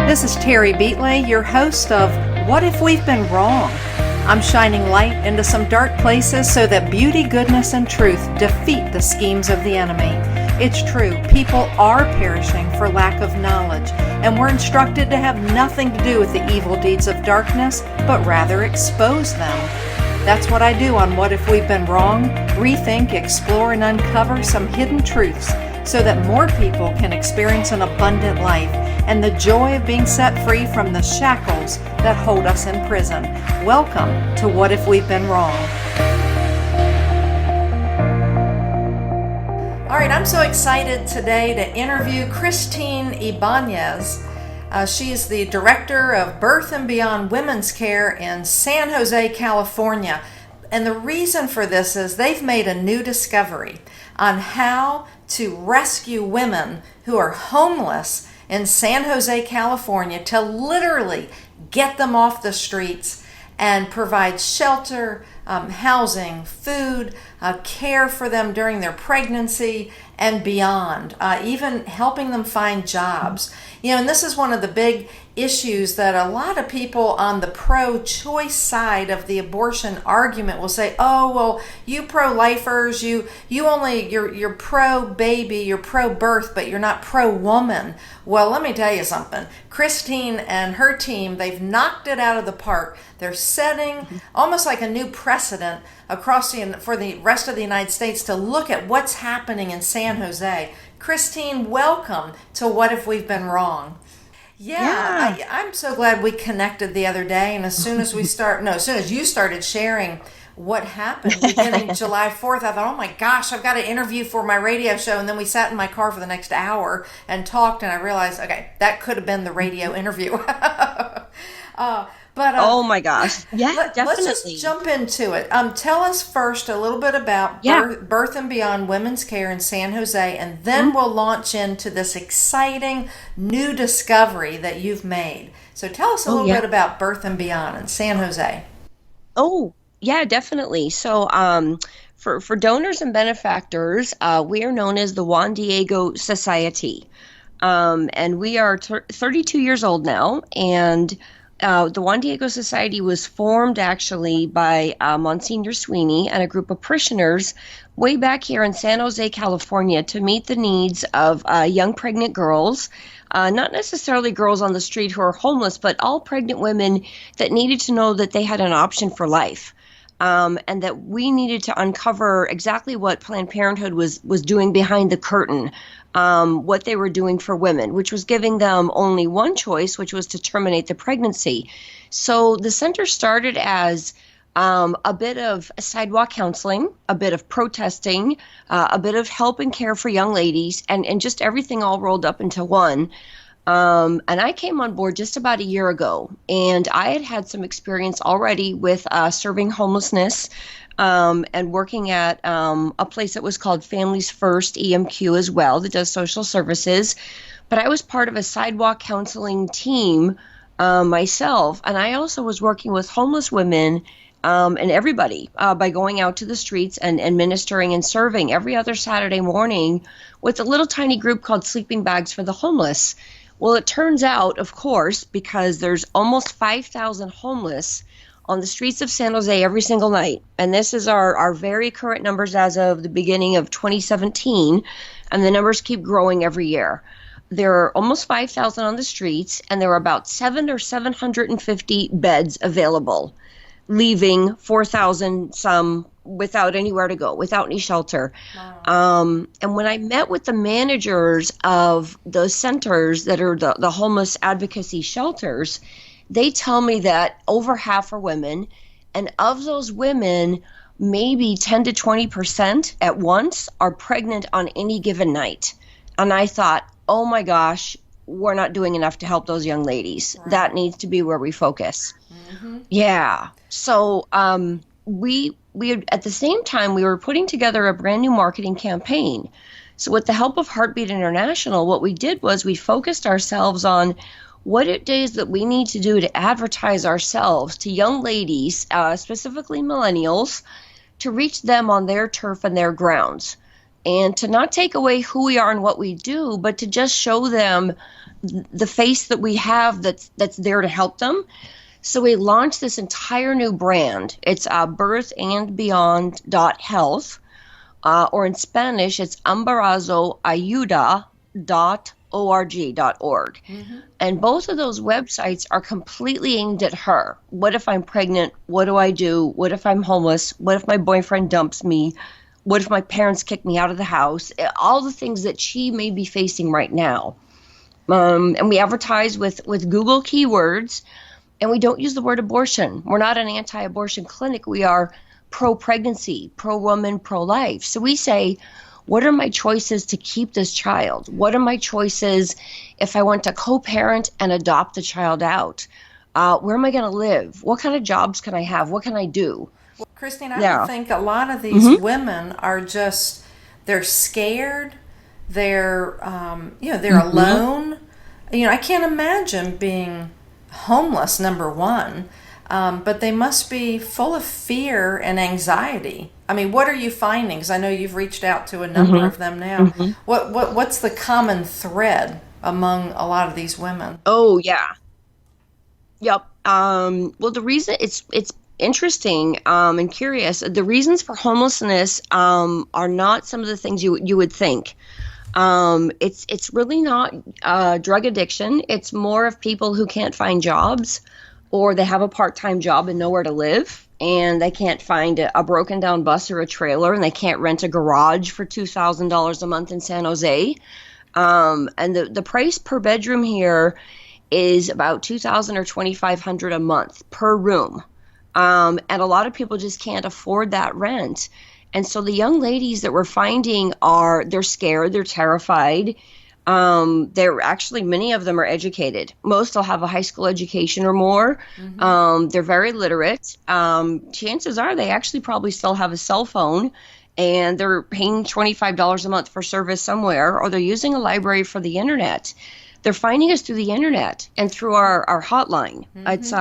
This is Terry Beatley, your host of What If We've Been Wrong? I'm shining light into some dark places so that beauty, goodness, and truth defeat the schemes of the enemy. It's true, people are perishing for lack of knowledge, and we're instructed to have nothing to do with the evil deeds of darkness, but rather expose them. That's what I do on What If We've Been Wrong? Rethink, explore, and uncover some hidden truths so that more people can experience an abundant life and the joy of being set free from the shackles that hold us in prison. Welcome to What If We've Been Wrong? All right, I'm so excited today to interview Christine Ibanez. She is the Director of Birth and Beyond Women's Care in San Jose, California. And the reason for this is they've made a new discovery on how to rescue women who are homeless in San Jose, California, to literally get them off the streets and provide shelter, housing, food, care for them during their pregnancy and beyond, even helping them find jobs. You know, and this is one of the big issues that a lot of people on the pro-choice side of the abortion argument will say, oh, well, you pro-lifers, you're pro-baby, you're pro-birth, but you're not pro-woman. Well, let me tell you something. Christine and her team, they've knocked it out of the park. They're setting almost like a new precedent for the rest of the United States to look at what's happening in San Jose. Christine, welcome to What If We've Been Wrong? Yeah. I'm so glad we connected the other day, and as soon as you started sharing what happened beginning July 4th, I thought, oh my gosh, I've got an interview for my radio show, and then we sat in my car for the next hour and talked, and I realized, okay, that could have been the radio interview. Oh my gosh. Yeah, definitely. Let's just jump into it. Tell us first a little bit about Birth and Beyond Women's Care in San Jose, and then we'll launch into this exciting new discovery that you've made. So tell us a little bit about Birth and Beyond in San Jose. Oh, yeah, definitely. So for donors and benefactors, we are known as the Juan Diego Society. And we are 32 years old now, and the Juan Diego Society was formed actually by Monsignor Sweeney and a group of parishioners way back here in San Jose, California, to meet the needs of young pregnant girls, not necessarily girls on the street who are homeless, but all pregnant women that needed to know that they had an option for life. And that we needed to uncover exactly what Planned Parenthood was doing behind the curtain, what they were doing for women, which was giving them only one choice, which was to terminate the pregnancy. So the center started as a bit of sidewalk counseling, a bit of protesting, a bit of help and care for young ladies, and just everything all rolled up into one. And I came on board just about a year ago, and I had some experience already with serving homelessness and working at a place that was called Families First EMQ as well, that does social services. But I was part of a sidewalk counseling team myself, and I also was working with homeless women and everybody by going out to the streets and ministering and serving every other Saturday morning with a little tiny group called Sleeping Bags for the Homeless. Well, it turns out, of course, because there's almost 5,000 homeless on the streets of San Jose every single night. And this is our very current numbers as of the beginning of 2017. And the numbers keep growing every year. There are almost 5,000 on the streets, and there are about 750 beds available, leaving 4,000 some without anywhere to go, without any shelter. Wow. And when I met with the managers of those centers that are the homeless advocacy shelters, they tell me that over half are women, and of those women, maybe 10 to 20% at once are pregnant on any given night. And I thought, oh my gosh, we're not doing enough to help those young ladies. Right. That needs to be where we focus. Mm-hmm. Yeah. So we at the same time, we were putting together a brand new marketing campaign. So with the help of Heartbeat International, what we did was we focused ourselves on what it is that we need to do to advertise ourselves to young ladies, specifically millennials, to reach them on their turf and their grounds. and to not take away who we are and what we do, but to just show them the face that we have that's there to help them. So we launched this entire new brand. It's birthandbeyond.health, or in Spanish, it's embarazoayuda.org. And both of those websites are completely aimed at her. What if I'm pregnant? What do I do? What if I'm homeless? What if my boyfriend dumps me? What if my parents kick me out of the house? All the things that she may be facing right now. And we advertise with Google keywords, and we don't use the word abortion. We're not an anti-abortion clinic. We are pro-pregnancy, pro-woman, pro-life. So we say, what are my choices to keep this child? What are my choices if I want to co-parent and adopt the child out? Where am I going to live? What kind of jobs can I have? What can I do? Well, Christine, I think a lot of these women are just, they're scared. They're, they're alone. I can't imagine being homeless, number one, but they must be full of fear and anxiety. I mean, what are you finding? Because I know you've reached out to a number of them now. What's the common thread among a lot of these women? Oh, yeah. Yep. Well, the reason it's interesting and curious. The reasons for homelessness are not some of the things you would think. It's really not drug addiction. It's more of people who can't find jobs, or they have a part-time job and nowhere to live, and they can't find a broken down bus or a trailer, and they can't rent a garage for $2,000 a month in San Jose. And the price per bedroom here is about $2,000 or $2,500 a month per room. And a lot of people just can't afford that rent. And so the young ladies that we're finding they're scared, they're terrified. They're actually, many of them are educated. Most will have a high school education or more. They're very literate. Chances are they actually probably still have a cell phone, and they're paying $25 a month for service somewhere, or they're using a library for the internet. They're finding us through the internet and through our hotline. It's,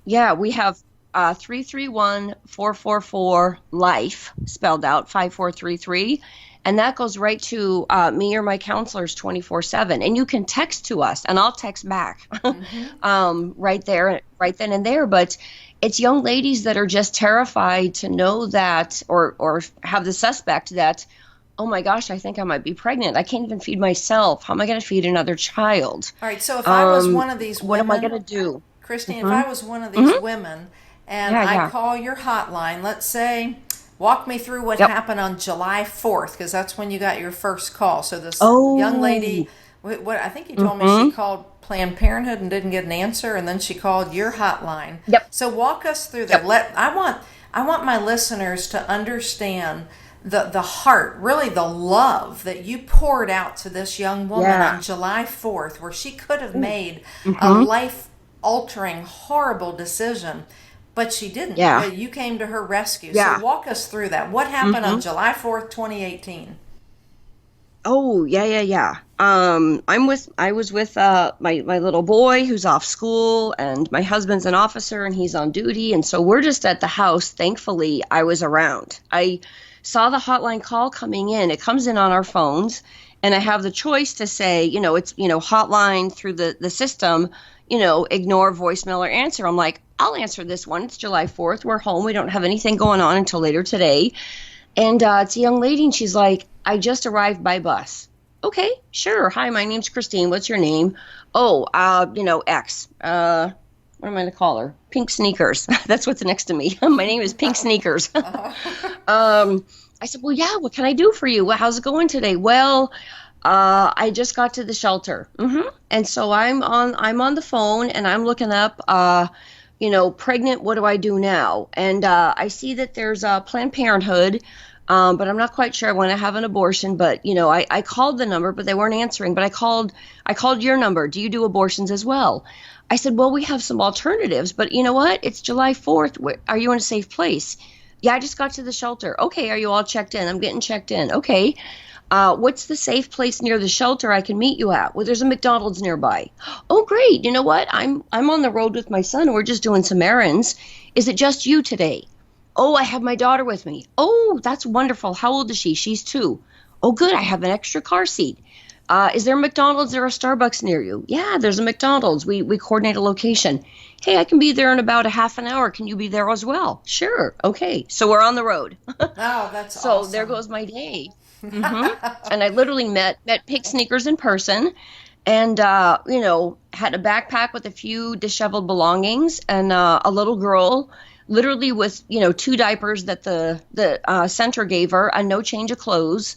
we have 331-444-LIFE, spelled out, 5433. And that goes right to me or my counselors 24/7. And you can text to us, and I'll text back right then and there. But it's young ladies that are just terrified to know that, or have the suspect that, oh my gosh, I think I might be pregnant. I can't even feed myself. How am I going to feed another child? All right, so if I was one of these women, what am I going to do? Christine, if I was one of these women and I call your hotline, let's say, walk me through what happened on July 4th, because that's when you got your first call. So this young lady, what I think you told me she called Planned Parenthood and didn't get an answer, and then she called your hotline. So walk us through that. I want my listeners to understand the heart, really the love that you poured out to this young woman on July 4th, where she could have made a life-altering, horrible decision, but she didn't. You came to her rescue. So walk us through that. What happened on July 4th, 2018? Oh, yeah. I was with my little boy who's off school, and my husband's an officer and he's on duty. And so we're just at the house. Thankfully, I was around. I saw the hotline call coming in. It comes in on our phones, and I have the choice to say, it's, hotline through the system, ignore voicemail or answer. I'm like, I'll answer this one. It's July 4th. We're home. We don't have anything going on until later today. And it's a young lady, and she's like, I just arrived by bus. Okay, sure. Hi, my name's Christine. What's your name? Oh, X. What am I going to call her? Pink Sneakers. That's what's next to me. My name is Pink Sneakers. I said, well, yeah, what can I do for you? Well, how's it going today? Well, I just got to the shelter. And so I'm on the phone, and I'm looking up, pregnant, what do I do now? And I see that there's a Planned Parenthood, but I'm not quite sure I want to have an abortion. But, I called the number, but they weren't answering. But I called your number. Do you do abortions as well? I said, well, we have some alternatives, but you know what? It's July 4th. Are you in a safe place? Yeah, I just got to the shelter. Okay, are you all checked in? I'm getting checked in. Okay. What's the safe place near the shelter I can meet you at? Well, there's a McDonald's nearby. Oh, great. You know what? I'm on the road with my son. We're just doing some errands. Is it just you today? Oh, I have my daughter with me. Oh, that's wonderful. How old is she? She's 2. Oh, good. I have an extra car seat. Is there a McDonald's or a Starbucks near you? Yeah, there's a McDonald's. We coordinate a location. Hey, I can be there in about a half an hour. Can you be there as well? Sure. Okay. So we're on the road. Oh, that's So there awesome. goes my day. hmm And I literally met Pink Sneakers in person, and had a backpack with a few disheveled belongings, and a little girl literally with 2 diapers that the center gave her, and no change of clothes,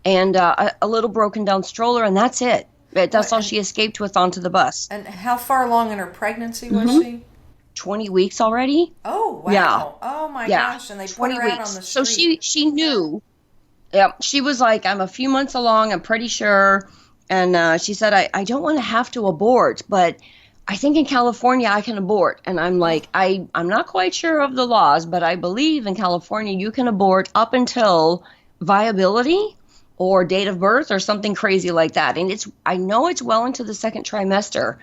and a little broken down stroller, and that's it. That's What, all she escaped with onto the bus. and how far along in her pregnancy was hmm she? 20 weeks already. Oh, Yeah, wow. Oh my yeah, gosh. And they put 20 her out on weeks. the So street. she knew. Yeah, she was like, I'm a few months along, I'm pretty sure. And she said, I don't want to have to abort, but I think in California I can abort. And I'm Oh, like, I'm not quite sure of the laws, but I believe in California you can abort up until viability or date of birth or something crazy like that. And I know it's well into the second trimester.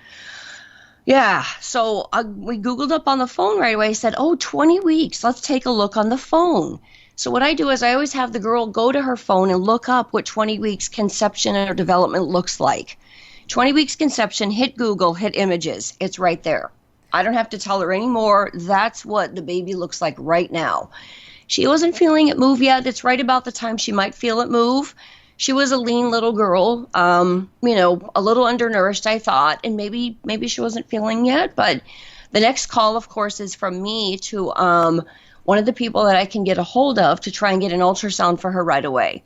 Yeah, so we Googled up on the phone right away. Said, oh, 20 weeks. Let's take a look on the phone. So what I do is I always have the girl go to her phone and look up what 20 weeks conception or development looks like. 20 weeks conception, hit Google, hit images. It's right there. I don't have to tell her anymore. That's what the baby looks like right now. She wasn't feeling it move yet. It's right about the time she might feel it move. She was a lean little girl, a little undernourished, I thought, and maybe she wasn't feeling yet. But the next call, of course, is from me to one of the people that I can get a hold of to try and get an ultrasound for her right away.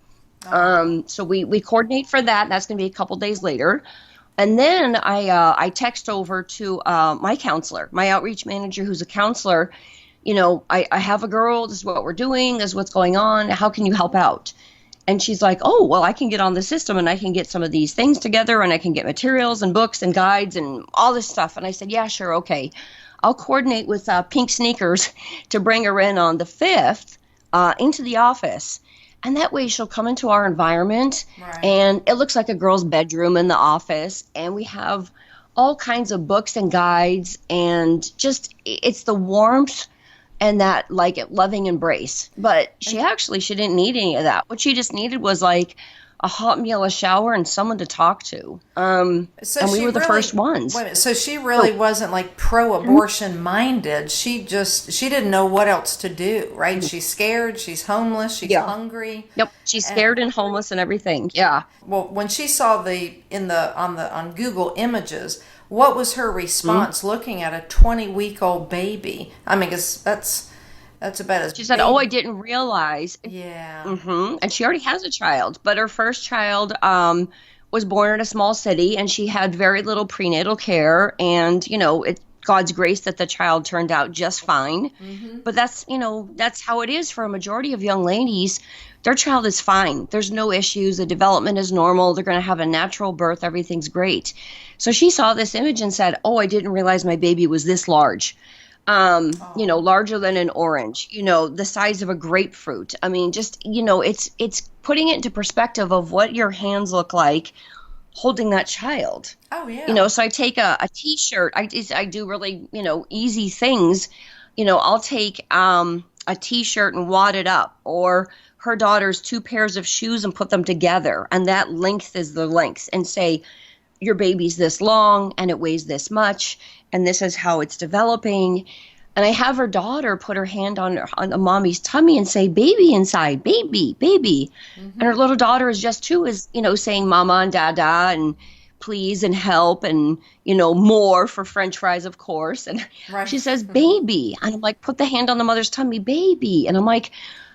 oh. So we coordinate for that. That's going to be a couple days later. And then I text over to my counselor, my outreach manager, who's a counselor. I have a girl. This is what we're doing. This is what's going on. How can you help out? And she's like, oh, well, I can get on the system and I can get some of these things together and I can get materials and books and guides and all this stuff. And I said, yeah, sure. Okay. I'll coordinate with Pink Sneakers to bring her in on the 5th into the office. And that way she'll come into our environment Right. and it looks like a girl's bedroom in the office. And we have all kinds of books and guides and just it's the warmth and that like loving embrace. But And she didn't need any of that. What she just needed was like a hot meal, a shower, and someone to talk to. so And we she were the really, first wait a ones. minute, so she Oh, really wasn't like pro-abortion minded. She didn't know what else to do, right? She's scared, she's homeless, she's yeah. hungry. Yep. She's And scared and homeless and everything. Yeah. well, when she saw on Google Images, what was her Mhm. response looking at a 20-week-old baby? I mean, 'cause that's about as She said, "Oh, I big. didn't realize." Yeah. And she already has a child, but her first child was born in a small city, and she had very little prenatal care. And God's grace that the child turned out just fine. Mm-hmm. But that's how it is for a majority of young ladies. Their child is fine. There's no issues. The development is normal. They're going to have a natural birth. Everything's great. So she saw this image and said, "Oh, I didn't realize my baby was this large." Oh. Larger than an orange, the size of a grapefruit. I mean, just, it's putting it into perspective of what your hands look like holding that child. Oh yeah. So I take a t-shirt. I do really, easy things. I'll take a t-shirt and wad it up, or her daughter's 2 pairs of shoes and put them together, and that length is the length, and say, your baby's this long and it weighs this much and this is how it's developing. And I have her daughter put her hand on a mommy's tummy and say, baby inside, baby, baby. And her Mm-hmm. little daughter is just two, is, saying mama and dada and please and help and, more for French fries, of course. And Right. she says, baby. And I'm like, put the hand on the mother's tummy, baby. And I'm like,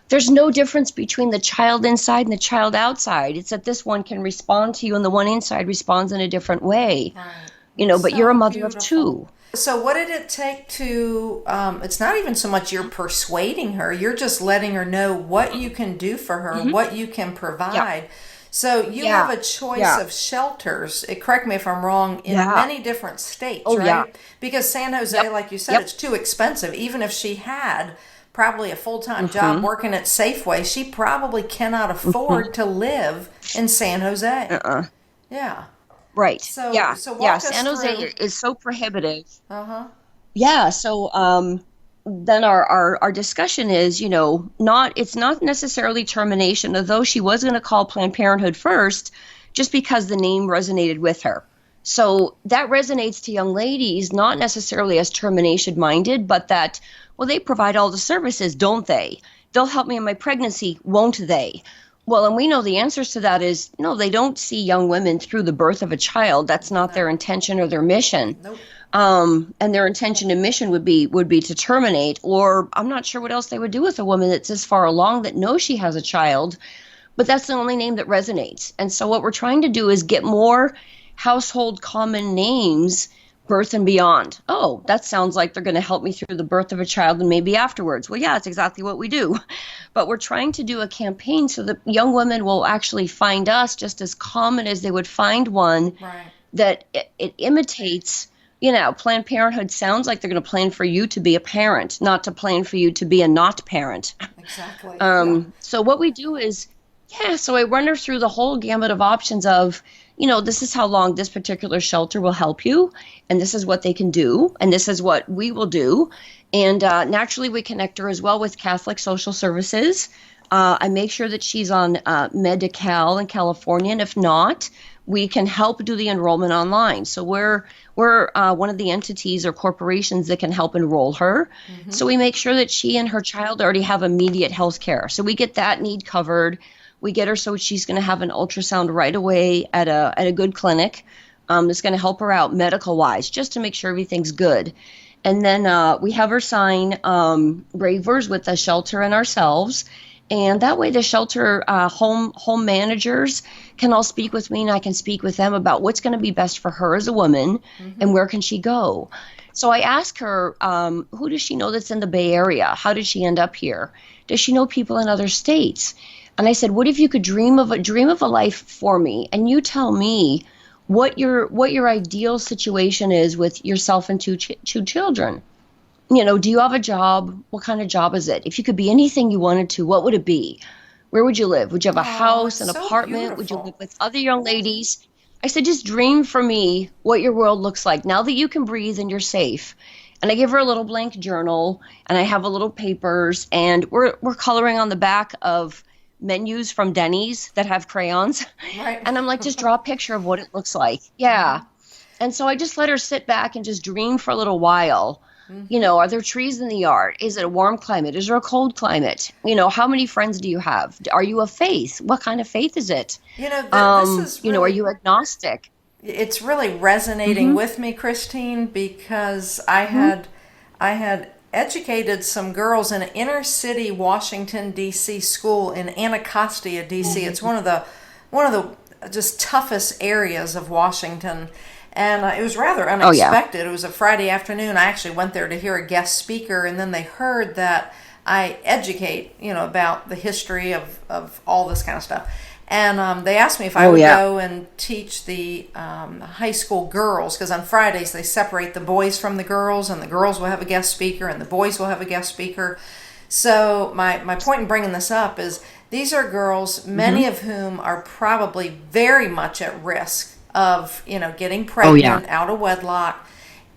there's no difference between the child inside and the child outside. It's that this one can respond to you and the one inside responds in a different way. Right. But you're a So mother of beautiful. two. So, what did it take to? It's not even so much you're persuading her, you're just letting her know what you can do for her, hmm what you can Yeah. provide. So, you have Yeah. a choice Yeah. of shelters, correct me if I'm wrong, in Yeah. many different states, Oh, yeah. right? Because San Jose, Yep. like you said, Yep. it's too expensive. Even if she had probably a full time job hmm working at Safeway, she probably cannot hmm afford to live in San Jose. Uh-uh. Yeah. Right. So, Yeah. so Yeah. walk us San Jose through. is so prohibitive. Uh huh. Yeah. So, then our discussion is, not it's not necessarily termination, although she was going to call Planned Parenthood first, just because the name resonated with her. So that resonates to young ladies, not necessarily as termination minded, but that, well, they provide all the services, don't they? They'll help me in my pregnancy, won't they? Well, and we know the answers to that is no, they don't see young women through the birth of a child. That's not their intention or their mission. Nope. And their intention and mission would be to terminate, or I'm not sure what else they would do with a woman that's this far along that knows she has a child, but that's the only name that resonates. And so what we're trying to do is get more household common names, birth and beyond. Oh, that sounds like they're going to help me through the birth of a child and maybe afterwards. Well, yeah, that's exactly what we do. But we're trying to do a campaign so that young women will actually find us just as common as they would find one. Right. That it imitates. Planned Parenthood sounds like they're going to plan for you to be a parent, not to plan for you to be a not parent. Exactly. So what we do is, so I run her through the whole gamut of options of, this is how long this particular shelter will help you, and this is what they can do, and this is what we will do. And naturally, we connect her as well with Catholic Social Services. I make sure that she's on Medi-Cal in California, and if not, we can help do the enrollment online. So we're one of the entities or corporations that can help enroll her. Mm-hmm. So we make sure that she and her child already have immediate health care. So we get that need covered. We get her so she's going to have an ultrasound right away at a good clinic. That's going to help her out medical-wise, just to make sure everything's good. And then we have her sign waivers with the shelter and ourselves. And that way the shelter home managers can all speak with me, and I can speak with them about what's going to be best for her as a woman, mm-hmm. and where can she go. So I ask her, who does she know that's in the Bay Area? How did she end up here? Does she know people in other states? And I said, what if you could dream of a life for me, and you tell me what your ideal situation is with yourself and two children? Do you have a job? What kind of job is it? If you could be anything you wanted to, what would it be? Where would you live? Would you have a house, an apartment? Beautiful. Would you live with other young ladies? I said, just dream for me what your world looks like now that you can breathe and you're safe. And I give her a little blank journal, and I have a little papers, and we're coloring on the back of menus from Denny's that have crayons. Right. And I'm like, just draw a picture of what it looks like. Yeah. And so I just let her sit back and just dream for a little while. Mm-hmm. Are there trees in the yard? Is it a warm climate? Is there a cold climate? How many friends do you have? Are you of faith? What kind of faith is it? This is really, are you agnostic? It's really resonating mm-hmm. with me, Christine, because I had educated some girls in an inner city Washington D.C. school in Anacostia, D.C. Mm-hmm. It's one of the just toughest areas of Washington. And it was rather unexpected. Oh, yeah. It was a Friday afternoon. I actually went there to hear a guest speaker, and then they heard that I educate, about the history of all this kind of stuff. And they asked me if I would go and teach the high school girls, because on Fridays they separate the boys from the girls, and the girls will have a guest speaker, and the boys will have a guest speaker. So my point in bringing this up is these are girls, many mm-hmm. of whom are probably very much at risk of getting pregnant out of wedlock,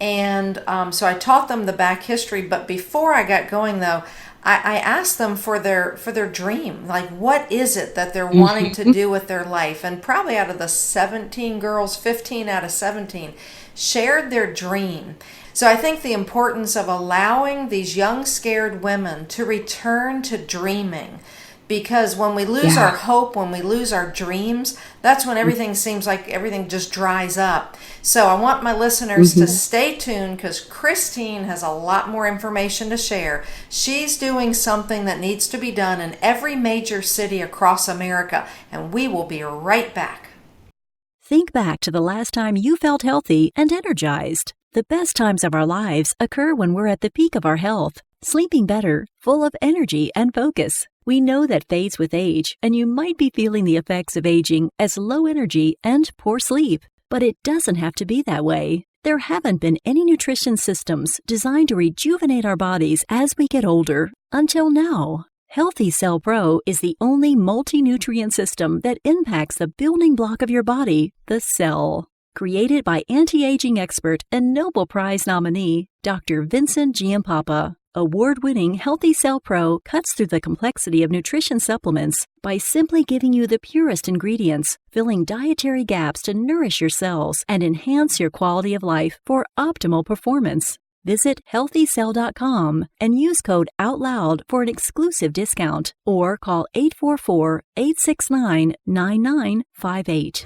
and so I taught them the back history. But before I got going, though, I asked them for their dream, like what is it that they're mm-hmm. wanting to do with their life. And probably out of the 17 girls, 15 out of 17 shared their dream. So I think the importance of allowing these young scared women to return to dreaming. Because when we lose our hope, when we lose our dreams, that's when everything seems like everything just dries up. So I want my listeners mm-hmm. to stay tuned, because Christine has a lot more information to share. She's doing something that needs to be done in every major city across America, and we will be right back. Think back to the last time you felt healthy and energized. The best times of our lives occur when we're at the peak of our health, sleeping better, full of energy and focus. We know that fades with age, and you might be feeling the effects of aging as low energy and poor sleep. But it doesn't have to be that way. There haven't been any nutrition systems designed to rejuvenate our bodies as we get older until now. Healthy Cell Pro is the only multi-nutrient system that impacts the building block of your body, the cell. Created by anti-aging expert and Nobel Prize nominee, Dr. Vincent Giampapa. Award-winning Healthy Cell Pro cuts through the complexity of nutrition supplements by simply giving you the purest ingredients, filling dietary gaps to nourish your cells and enhance your quality of life for optimal performance. Visit healthycell.com and use code OUTLOUD for an exclusive discount or call 844-869-9958.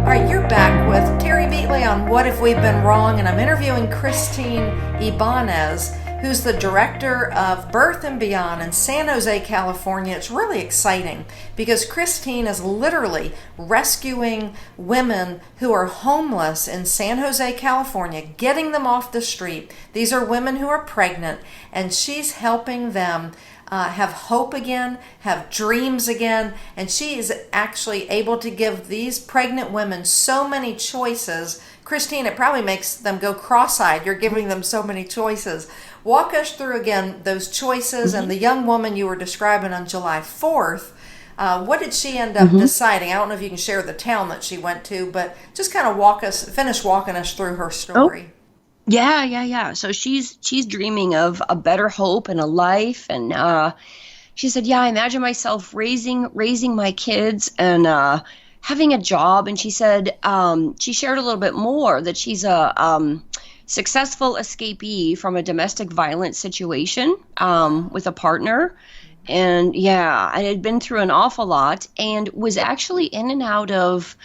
All right, you're back with Terry Beatley on What If We've Been Wrong, and I'm interviewing Christine Ibanez, who's the director of Birth and Beyond in San Jose, California. It's really exciting because Christine is literally rescuing women who are homeless in San Jose, California, getting them off the street. These are women who are pregnant, and she's helping them have hope again, have dreams again, and she is actually able to give these pregnant women so many choices. Christine, it probably makes them go cross-eyed. You're giving them so many choices. Walk us through again those choices and the young woman you were describing on July 4th. What did she end up deciding? I don't know if you can share the town that she went to, but just kind of finish walking us through her story. Yeah. So she's dreaming of a better hope and a life, and she said, "Yeah, I imagine myself raising my kids and having a job." And she said she shared a little bit more that she's a successful escapee from a domestic violence situation with a partner, and I had been through an awful lot and was actually in and out of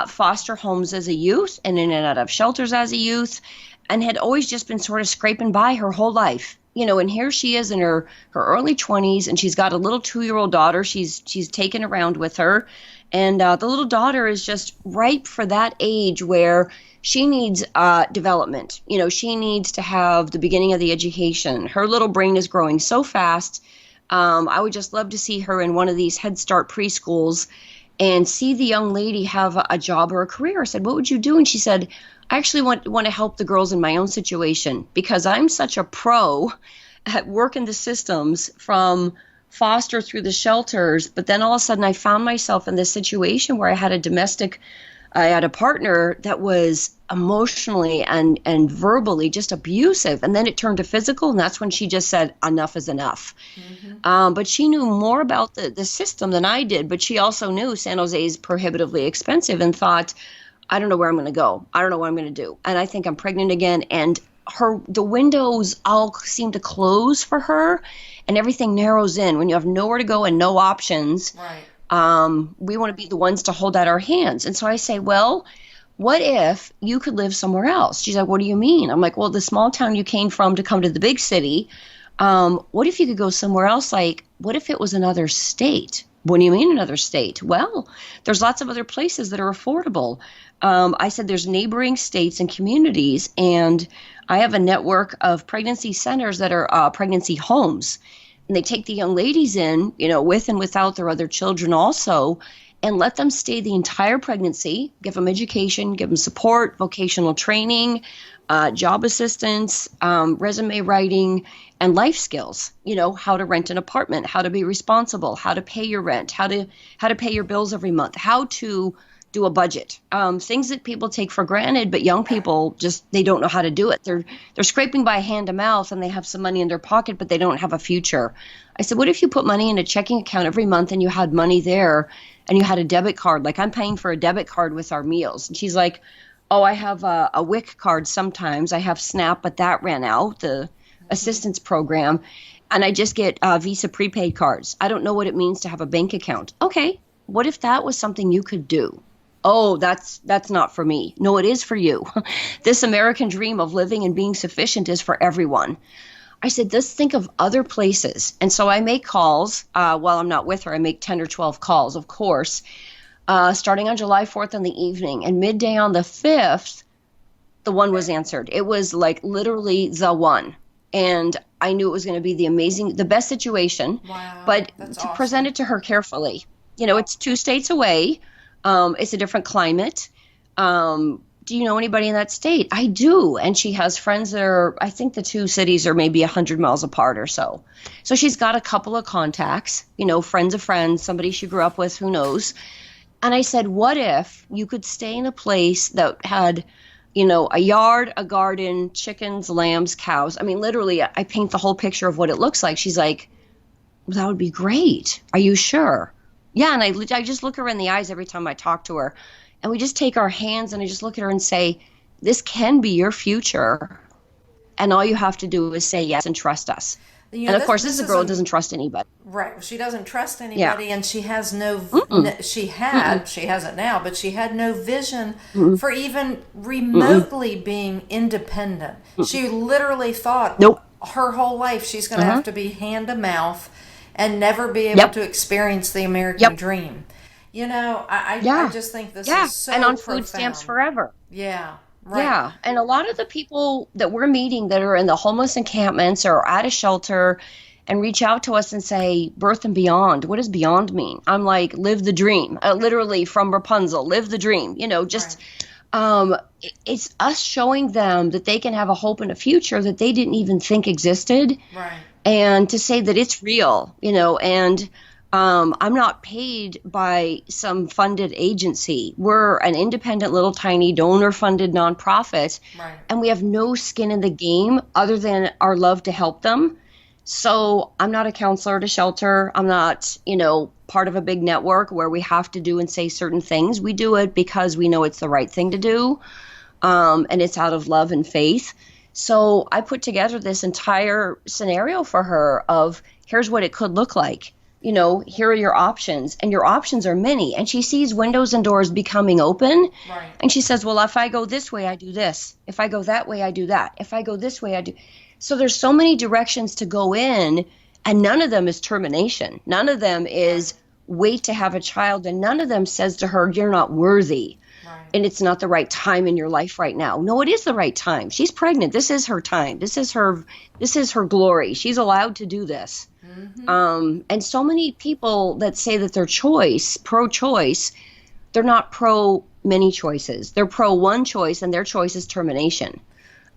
foster homes as a youth and in and out of shelters as a youth, and had always just been sort of scraping by her whole life. And here she is in her early 20s, and she's got a little 2-year-old daughter she's taken around with her. And the little daughter is just ripe for that age where she needs development. She needs to have the beginning of the education. Her little brain is growing so fast. I would just love to see her in one of these Head Start preschools and see the young lady have a job or a career. I said, "What would you do?" And she said, "I actually want to help the girls in my own situation because I'm such a pro at working the systems from foster through the shelters. But then all of a sudden I found myself in this situation where I had a partner that was emotionally and verbally just abusive. And then it turned to physical. And that's when she just said, enough is enough." But she knew more about the system than I did. But she also knew San Jose is prohibitively expensive and thought, "I don't know where I'm going to go. I don't know what I'm going to do. And I think I'm pregnant again." And the windows all seem to close for her and everything narrows in when you have nowhere to go and no options. Right. We want to be the ones to hold out our hands. And so I say, "Well, what if you could live somewhere else?" She's like, "What do you mean?" I'm like, "Well, the small town you came from to come to the big city, what if you could go somewhere else? Like, what if it was another state?" "What do you mean another state?" "Well, there's lots of other places that are affordable." I said, "There's neighboring states and communities, and I have a network of pregnancy centers that are pregnancy homes. And they take the young ladies in, with and without their other children also, and let them stay the entire pregnancy, give them education, give them support, vocational training, job assistance, resume writing, and life skills. How to rent an apartment, how to be responsible, how to pay your rent, how to pay your bills every month, how to do a budget, things that people take for granted, but young people they don't know how to do it. They're scraping by hand to mouth and they have some money in their pocket, but they don't have a future." I said, "What if you put money in a checking account every month and you had money there and you had a debit card? Like I'm paying for a debit card with our meals." And she's like, "Oh, I have a WIC card sometimes. I have SNAP, but that ran out, the assistance program. And I just get Visa prepaid cards. I don't know what it means to have a bank account." "Okay, what if that was something you could do?" "Oh, that's not for me." "No, it is for you. This American dream of living and being sufficient is for everyone." I said, "Let's think of other places." And so I make calls while I'm not with her. I make 10 or 12 calls, of course, starting on July 4th in the evening. And midday on the 5th, the one was answered. It was like literally the one. And I knew it was going to be the best situation. Wow, but that's to awesome. present it to her carefully. It's 2 states away. It's a different climate. Do you know anybody in that state? I do. And she has friends that are, I think the 2 cities are maybe 100 miles apart or so. So she's got a couple of contacts, friends of friends, somebody she grew up with, who knows. And I said, what if you could stay in a place that had A yard, a garden, chickens, lambs, cows. I mean, literally, I paint the whole picture of what it looks like. She's like, well, that would be great. Are you sure? Yeah. And I just look her in the eyes every time I talk to her. And we just take our hands and I just look at her and say, this can be your future. And all you have to do is say yes and trust us. And of course, this is a girl who doesn't trust anybody. Right. She doesn't trust anybody, and she has she hasn't now, but she had no vision for even remotely being independent. She literally thought her whole life she's going to have to be hand to mouth and never be able to experience the American dream. I just think this is so and on profound. food stamps forever. Yeah. Right. Yeah. And a lot of the people that we're meeting that are in the homeless encampments or at a shelter and reach out to us and say, birth and beyond, what does beyond mean? I'm like, live the dream, literally from Rapunzel, live the dream, it's us showing them that they can have a hope and a future that they didn't even think existed. Right. And to say that it's real, and I'm not paid by some funded agency. We're an independent little tiny donor-funded nonprofit, right. And we have no skin in the game other than our love to help them. So I'm not a counselor at a shelter. I'm not, part of a big network where we have to do and say certain things. We do it because we know it's the right thing to do, and it's out of love and faith. So I put together this entire scenario for her of here's what it could look like. Here are your options, and your options are many. And she sees windows and doors becoming open. Right. And she says, well, if I go this way, I do this. If I go that way, I do that. If I go this way, I do. So there's so many directions to go in, and none of them is termination. None of them is wait to have a child, and none of them says to her, you're not worthy. Right. And it's not the right time in your life right now. No, it is the right time. She's pregnant. This is her time. This is her glory. She's allowed to do this. Mm-hmm. And so many people that say that they're pro-choice, they're not pro many choices. They're pro one choice, and their choice is termination.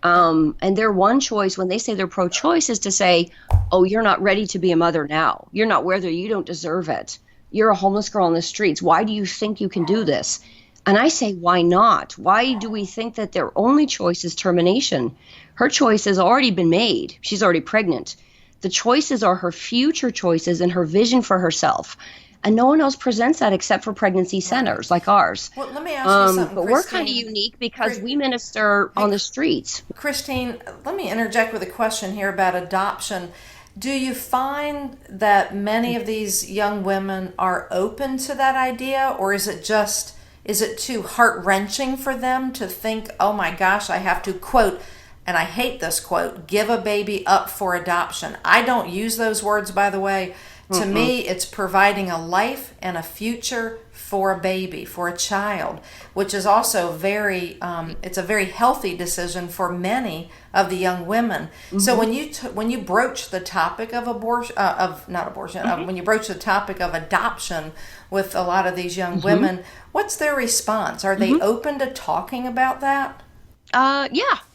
And their one choice when they say they're pro-choice is to say, oh, you're not ready to be a mother now. You're not worthy. You don't deserve it. You're a homeless girl on the streets. Why do you think you can do this? And I say, why not? Why do we think that their only choice is termination? Her choice has already been made. She's already pregnant. The choices are her future choices and her vision for herself. And no one else presents that except for pregnancy centers like ours. Well, let me ask you something, but we're kind of unique because we minister on the streets. Christine, let me interject with a question here about adoption. Do you find that many of these young women are open to that idea, or is it too heart-wrenching for them to think, oh my gosh, I have to, quote, and I hate this quote, give a baby up for adoption? I don't use those words, by the way. To me, it's providing a life and a future for a baby, for a child, which is also it's a very healthy decision for many of the young women. Mm-hmm. So when you broach the topic of when you broach the topic of adoption with a lot of these young women, what's their response? Are they open to talking about that?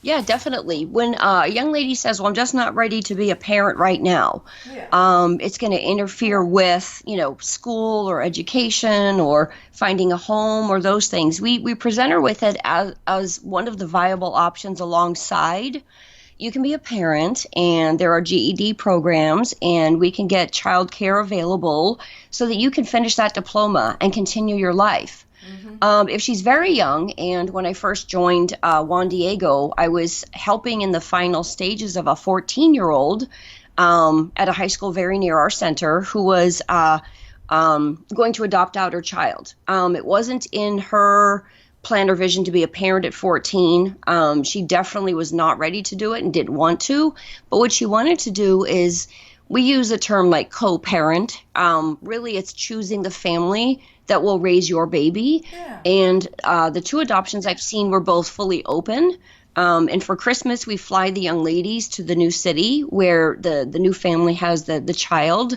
Yeah, definitely. When a young lady says, well, I'm just not ready to be a parent right now, it's going to interfere with, school or education or finding a home or those things. We present her with it as one of the viable options alongside. You can be a parent, and there are GED programs, and we can get childcare available so that you can finish that diploma and continue your life. If she's very young, and when I first joined Juan Diego, I was helping in the final stages of a 14-year-old at a high school very near our center who was going to adopt out her child. It wasn't in her plan or vision to be a parent at 14. She definitely was not ready to do it and didn't want to. But what she wanted to do is, we use a term like co-parent. Really, it's choosing the family that will raise your baby. Yeah. And the two adoptions I've seen were both fully open. And for Christmas, we fly the young ladies to the new city where the new family has the child.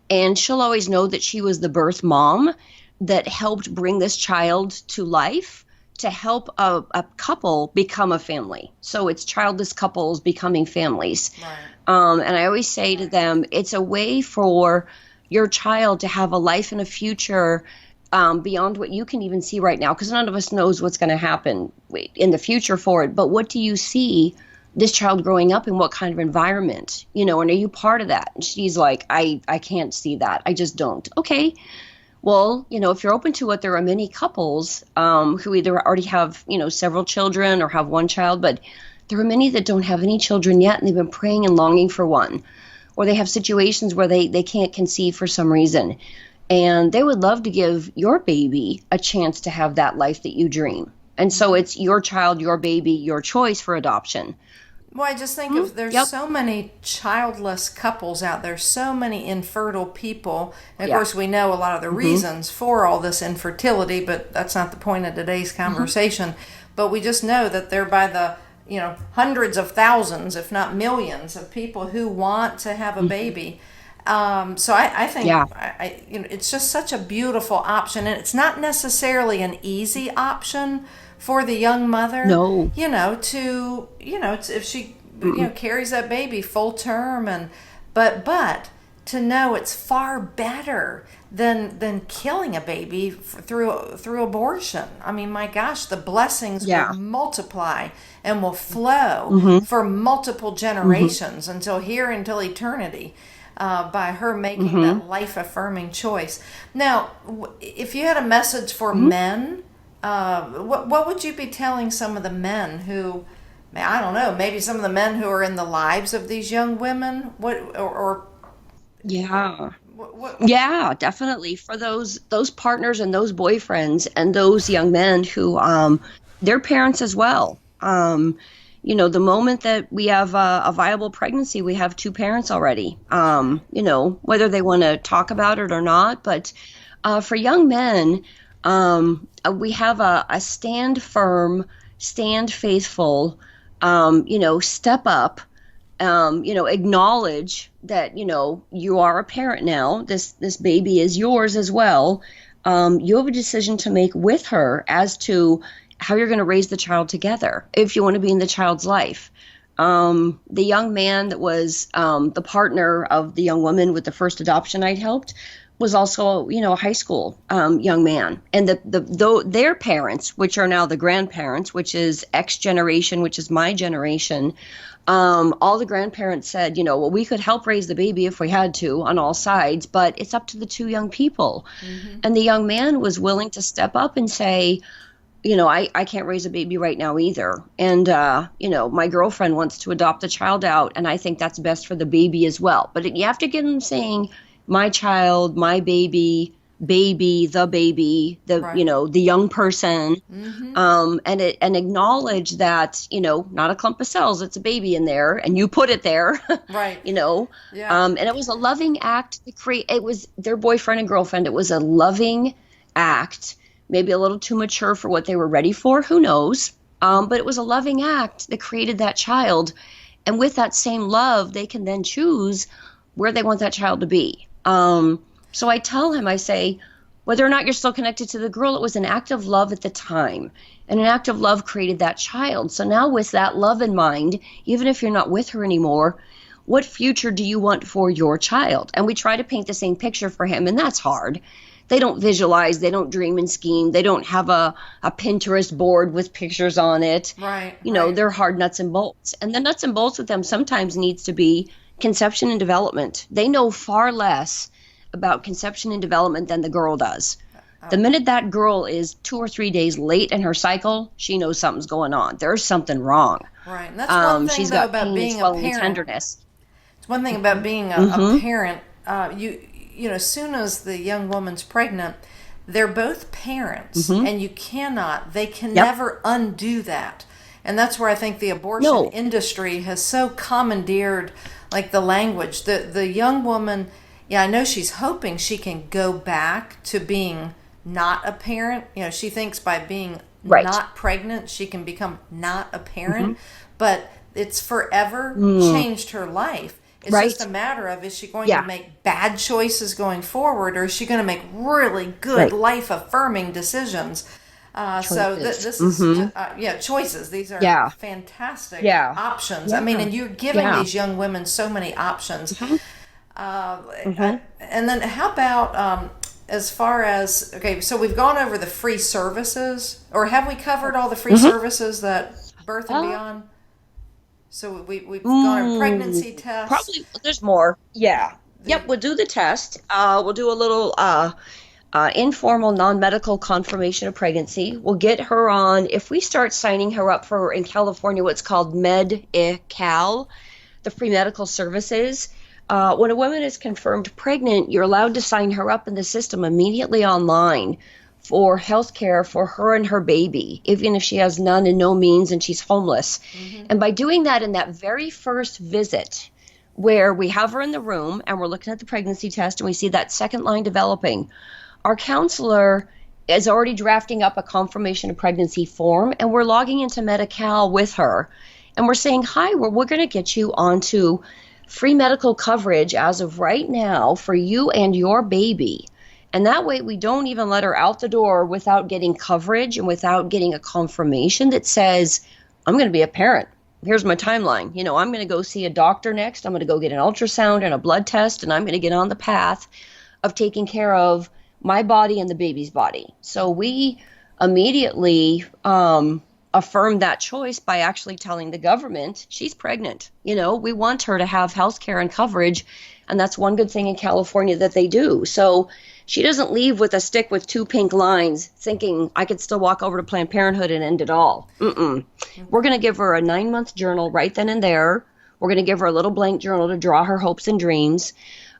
And she'll always know that she was the birth mom that helped bring this child to life to help a couple become a family. So it's childless couples becoming families. Right. And I always say to them, it's a way for your child to have a life and a future beyond what you can even see right now, because none of us knows what's going to happen in the future for it. But what do you see this child growing up in? What kind of environment, and are you part of that? And she's like, I can't see that. I just don't. Okay. Well, if you're open to it, there are many couples who either already have, several children or have one child, but there are many that don't have any children yet, and they've been praying and longing for one. Or they have situations where they can't conceive for some reason. And they would love to give your baby a chance to have that life that you dream. And so it's your child, your baby, your choice for adoption. Well, I just think of there's so many childless couples out there, so many infertile people. And of course, we know a lot of the reasons for all this infertility, but that's not the point of today's conversation. But we just know that they're by the hundreds of thousands, if not millions, of people who want to have a baby. So I think it's just such a beautiful option, and it's not necessarily an easy option for the young mother. No. If she carries that baby full term, but to know it's far better than killing a baby through abortion. I mean, my gosh, the blessings will multiply and will flow for multiple generations until eternity. By her making that life-affirming choice. Now, if you had a message for men, what would you be telling some of the men who, I don't know, maybe some of the men who are in the lives of these young women? Yeah, definitely. For those partners and those boyfriends and those young men who, they're parents as well. The moment that we have a viable pregnancy, we have two parents already, whether they want to talk about it or not. But for young men, we have a stand firm, stand faithful, step up, acknowledge that, you are a parent now. This baby is yours as well. You have a decision to make with her as to how you're going to raise the child together if you want to be in the child's life. The young man that was the partner of the young woman with the first adoption I'd helped was also, a high school young man. And their parents, which are now the grandparents, which is X generation, which is my generation, all the grandparents said, well, we could help raise the baby if we had to on all sides, but it's up to the two young people. And the young man was willing to step up and say, I can't raise a baby right now either. And, my girlfriend wants to adopt a child out, and I think that's best for the baby as well. But you have to get them saying, my child, my baby, the baby, the young person, and acknowledge that, not a clump of cells, it's a baby in there, and you put it there, right? And it was a loving act to create. It was their boyfriend and girlfriend. It was a loving act. Maybe a little too mature for what they were ready for, who knows? But it was a loving act that created that child. And with that same love, they can then choose where they want that child to be. So I tell him, I say, whether or not you're still connected to the girl, it was an act of love at the time. And an act of love created that child. So now with that love in mind, even if you're not with her anymore, what future do you want for your child? And we try to paint the same picture for him, and that's hard. They don't visualize, they don't dream and scheme, they don't have a Pinterest board with pictures on it. Right. They're hard nuts and bolts. And the nuts and bolts with them sometimes needs to be conception and development. They know far less about conception and development than the girl does. The minute that girl is 2 or 3 days late in her cycle, she knows something's going on. There's something wrong. Right. And that's one thing, she's though, got about pain, being a swelling, parent. tenderness. It's one thing about being a parent. As soon as the young woman's pregnant, they're both parents, and they can never undo that. And that's where I think the abortion industry has so commandeered, like, the language. The young woman, I know she's hoping she can go back to being not a parent. She thinks by being not pregnant, she can become not a parent, but it's forever changed her life. It's just a matter of, is she going to make bad choices going forward, or is she going to make really good life-affirming decisions? So this is, choices. These are fantastic options. I mean, and you're giving these young women so many options. And then how about, as far as, okay, so we've gone over the free services, or have we covered all the free services that Birth and Beyond? So we've gone over pregnancy tests. Probably there's more. Yeah. Yep, we'll do the test. We'll do a little informal non-medical confirmation of pregnancy. We'll get her on, if we start signing her up for, in California, what's called Med-Cal, the free medical services. When a woman is confirmed pregnant, you're allowed to sign her up in the system immediately online for health care for her and her baby, even if she has none and no means and she's homeless. And by doing that in that very first visit, where we have her in the room and we're looking at the pregnancy test and we see that second line developing, our counselor is already drafting up a confirmation of pregnancy form, and we're logging into Medi-Cal with her. And we're saying, hi, we're going to get you onto free medical coverage as of right now for you and your baby. And that way we don't even let her out the door without getting coverage and without getting a confirmation that says, I'm going to be a parent. Here's my timeline. You know, I'm going to go see a doctor next. I'm going to go get an ultrasound and a blood test, and I'm going to get on the path of taking care of my body and the baby's body. So we immediately affirmed that choice by actually telling the government she's pregnant. You know, we want her to have health care and coverage, and that's one good thing in California that they do. So she doesn't leave with a stick with 2 pink lines thinking I could still walk over to Planned Parenthood and end it all. We're going to give her a 9-month journal right then and there. We're going to give her a little blank journal to draw her hopes and dreams.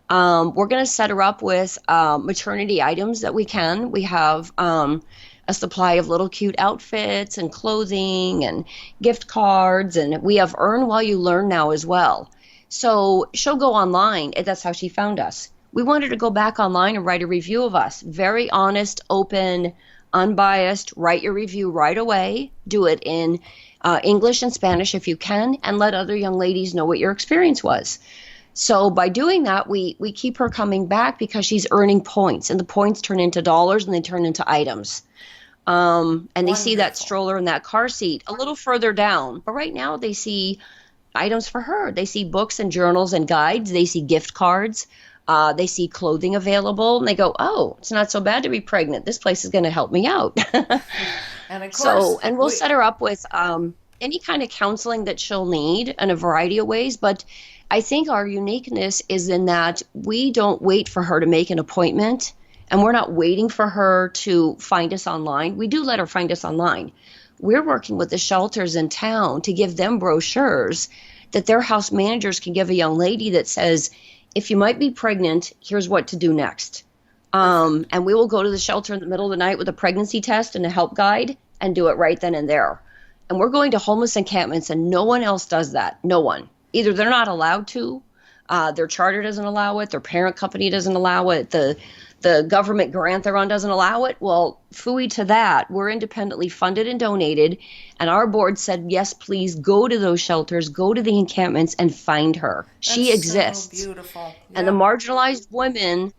We're going to set her up with maternity items that we can. We have a supply of little cute outfits and clothing and gift cards, and we have Earn While You Learn now as well. So she'll go online, and that's how she found us. We want her to go back online and write a review of us. Very honest, open, unbiased. Write your review right away. Do it in English and Spanish if you can, and let other young ladies know what your experience was. So by doing that, we keep her coming back because she's earning points, and the points turn into dollars and they turn into items. And they see that stroller and that car seat a little further down. But right now they see items for her. They see books and journals and guides. They see gift cards. They see clothing available, and they go, oh, it's not so bad to be pregnant. This place is going to help me out. And of course, and we'll set her up with any kind of counseling that she'll need in a variety of ways. But I think our uniqueness is in that we don't wait for her to make an appointment, and we're not waiting for her to find us online. We do let her find us online. We're working with the shelters in town to give them brochures that their house managers can give a young lady that says, if you might be pregnant, here's what to do next. And we will go to the shelter in the middle of the night with a pregnancy test and a help guide and do it right then and there. And we're going to homeless encampments, and no one else does that. No one. Either they're not allowed to, their charter doesn't allow it, their parent company doesn't allow it, the government grant they're on doesn't allow it. Well, phooey to that. We're independently funded and donated, and our board said, yes, please go to those shelters, go to the encampments and find her. She exists. So beautiful. Yep. And the marginalized women,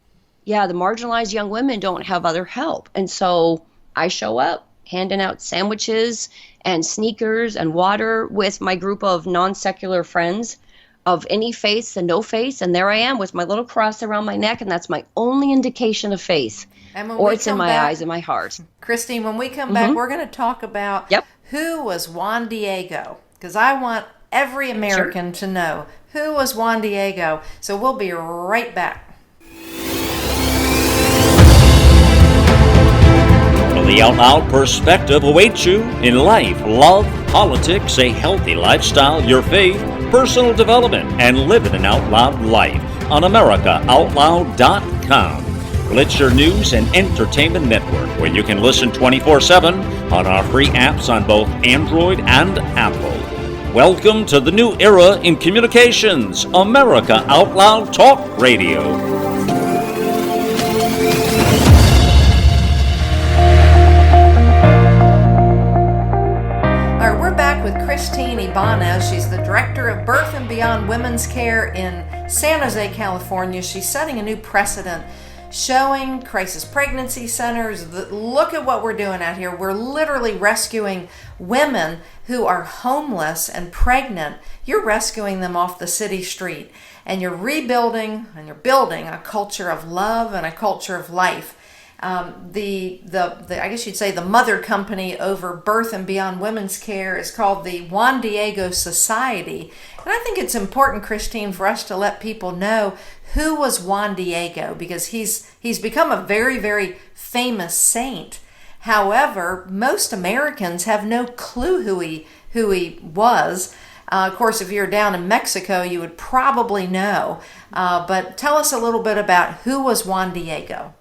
the marginalized young women don't have other help. And so I show up handing out sandwiches and sneakers and water with my group of non-secular friends of any faith and no faith, and there I am with my little cross around my neck, and that's my only indication of faith. Or it's in my eyes and my heart. Christine, when we come back, we're going to talk about who was Juan Diego, because I want every American to know who was Juan Diego. So we'll be right back. The Out Loud perspective awaits you in life, love, politics, a healthy lifestyle, your faith, personal development, and living an out loud life on AmericaOutloud.com. Well, it's your news and entertainment network where you can listen 24/7 on our free apps on both Android and Apple. Welcome to the new era in communications, America Out Loud Talk Radio. With Christine Ibanez. She's the director of Birth and Beyond Women's Care in San Jose, California. She's setting a new precedent, showing crisis pregnancy centers. Look at what we're doing out here. We're literally rescuing women who are homeless and pregnant. You're rescuing them off the city street, and you're rebuilding and you're building a culture of love and a culture of life. I guess you'd say the mother company over Birth and Beyond Women's Care is called the Juan Diego Society. And I think it's important, Christine, for us to let people know who was Juan Diego, because he's become a very, very famous saint. However, most Americans have no clue who he was. Of course, if you're down in Mexico, you would probably know. But tell us a little bit about who was Juan Diego.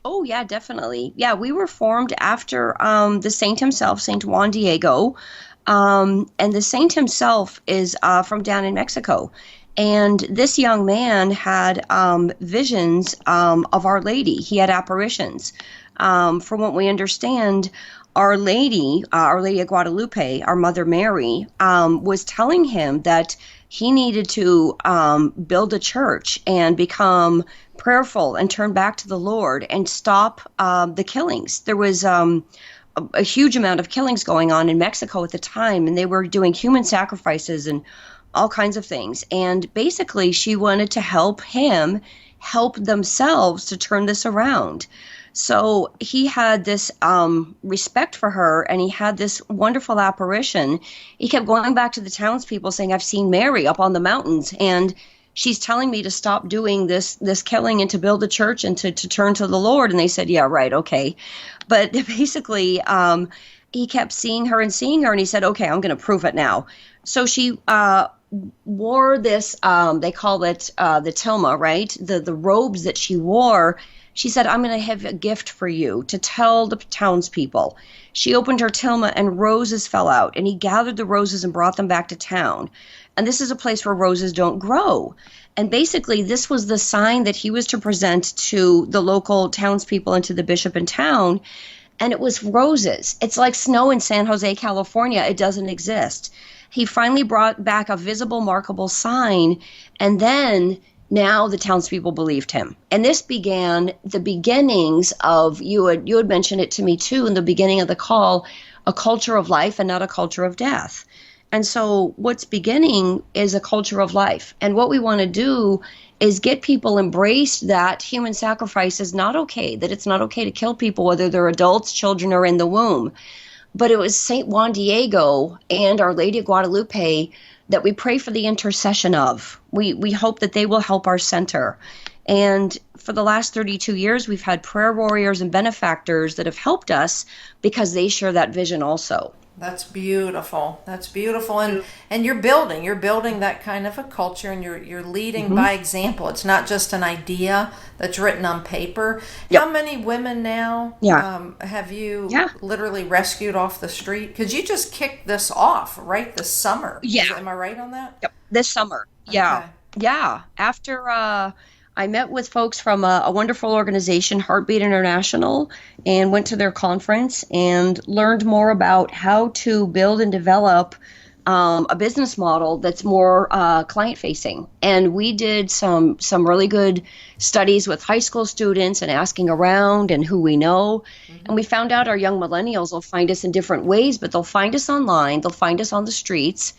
Oh, yeah, definitely. Yeah, we were formed after the saint himself, Saint Juan Diego. And the saint himself is from down in Mexico. And this young man had visions of Our Lady. He had apparitions. From what we understand, Our Lady of Guadalupe, our Mother Mary, was telling him that he needed to build a church and become prayerful and turn back to the Lord and stop the killings. There was a huge amount of killings going on in Mexico at the time, and they were doing human sacrifices and all kinds of things. And basically, she wanted to help him help themselves to turn this around. So he had this respect for her, and he had this wonderful apparition. He kept going back to the townspeople saying, I've seen Mary up on the mountains, and she's telling me to stop doing this killing and to build a church and to turn to the Lord. And they said, yeah, right, okay. But basically, he kept seeing her, and he said, okay, I'm going to prove it now. So she wore this, they call it the tilma, right? The robes that she wore. She said, I'm going to have a gift for you to tell the townspeople. She opened her tilma and roses fell out, and he gathered the roses and brought them back to town. And this is a place where roses don't grow. And basically, this was the sign that he was to present to the local townspeople and to the bishop in town. And it was roses. It's like snow in San Jose, California. It doesn't exist. He finally brought back a visible, markable sign, and then now the townspeople believed him. And this began the beginnings of, you had mentioned it to me too in the beginning of the call, a culture of life and not a culture of death. And so what's beginning is a culture of life. And what we want to do is get people embraced that human sacrifice is not okay, that it's not okay to kill people, whether they're adults, children, or in the womb. But it was St. Juan Diego and Our Lady of Guadalupe that we pray for the intercession of. We hope that they will help our center. And for the last 32 years, we've had prayer warriors and benefactors that have helped us because they share that vision also. That's beautiful. That's beautiful. And you're building that kind of a culture, and you're leading by example. It's not just an idea that's written on paper. Yep. How many women now have you literally rescued off the street? Because you just kicked this off right this summer. Yeah. Am I right on that? Yep. This summer. Yeah. Okay. Yeah. After I met with folks from a wonderful organization, Heartbeat International, and went to their conference and learned more about how to build and develop a business model that's more client-facing. And we did some really good studies with high school students and asking around and who we know. Mm-hmm. And we found out our young millennials will find us in different ways, but they'll find us online, they'll find us on the streets.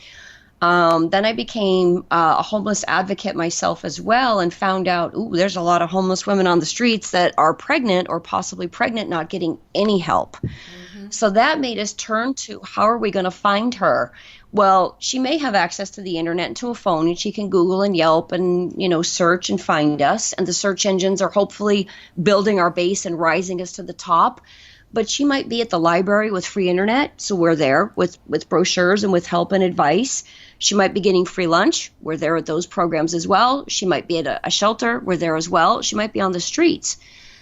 Then I became a homeless advocate myself as well, and found out, there's a lot of homeless women on the streets that are pregnant or possibly pregnant, not getting any help. Mm-hmm. So that made us turn to, how are we going to find her? Well, she may have access to the internet and to a phone, and she can Google and Yelp and, search and find us. And the search engines are hopefully building our base and rising us to the top. But she might be at the library with free internet, so we're there with brochures and with help and advice. She might be getting free lunch. We're there at those programs as well. She might be at a shelter. We're there as well. She might be on the streets.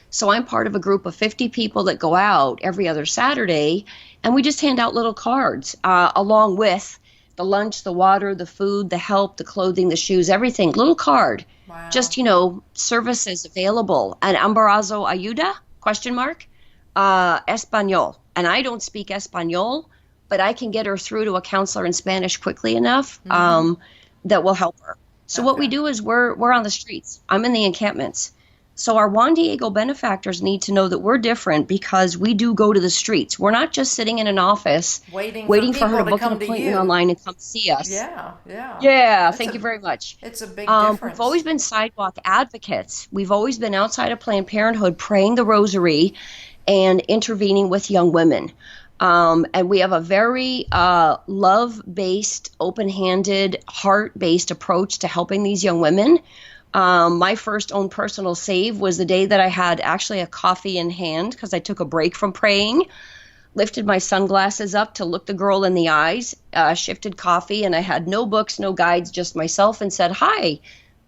So I'm part of a group of 50 people that go out every other Saturday, and we just hand out little cards along with the lunch, the water, the food, the help, the clothing, the shoes, everything. Little card. Wow. Just, services available. And embarazo ayuda? ? Espanol. And I don't speak Espanol, but I can get her through to a counselor in Spanish quickly enough that will help her. So what we do is we're on the streets. I'm in the encampments. So our Juan Diego benefactors need to know that we're different because we do go to the streets. We're not just sitting in an office Waiting for her to book an appointment online and come see us. Yeah, yeah. Yeah, thank you very much. It's a big We've difference. always been sidewalk advocates. We've always been outside of Planned Parenthood praying the rosary and intervening with young women. And we have a very love-based, open-handed, heart-based approach to helping these young women. My first own personal save was the day that I had actually a coffee in hand because I took a break from praying, lifted my sunglasses up to look the girl in the eyes, shifted coffee, and I had no books, no guides, just myself, and said, "Hi,